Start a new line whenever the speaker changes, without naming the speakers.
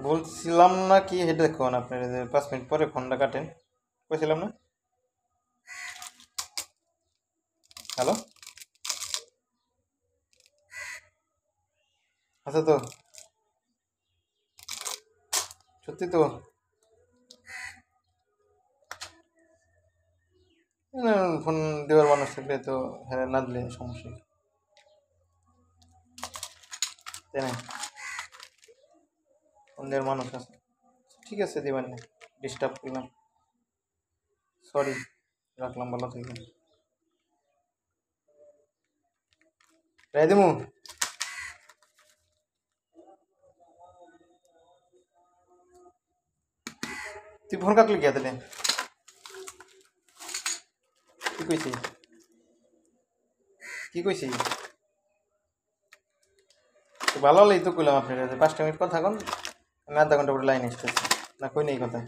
বলছিলাম না কি হেঁটে দেখুন আপনার 5 মিনিট পরে ফোনটা কাটেন কইছিলাম না। হ্যালো, আচ্ছা তো সত্যি তো ফোন দেওয়ার মানুষ থাকলে তো হ্যাঁ না দিলে সমস্যা কি? তাই না? ফোন দেওয়ার মানুষ আছে, ঠিক আছে দিবেন না, ডিস্টার্ব করলাম, সরি, রাখলাম, ভালো থাকবেন। রাই দিমু, তুই ফোন কাটলি কে দিলে কি কইছি কি কইছি? তো ভালো হলেই তো কইলাম আপনার 5টা মিনিট কথা কন, আমি আধা ঘন্টা পরে লাইন আসতেছি না, কই নেই কথা।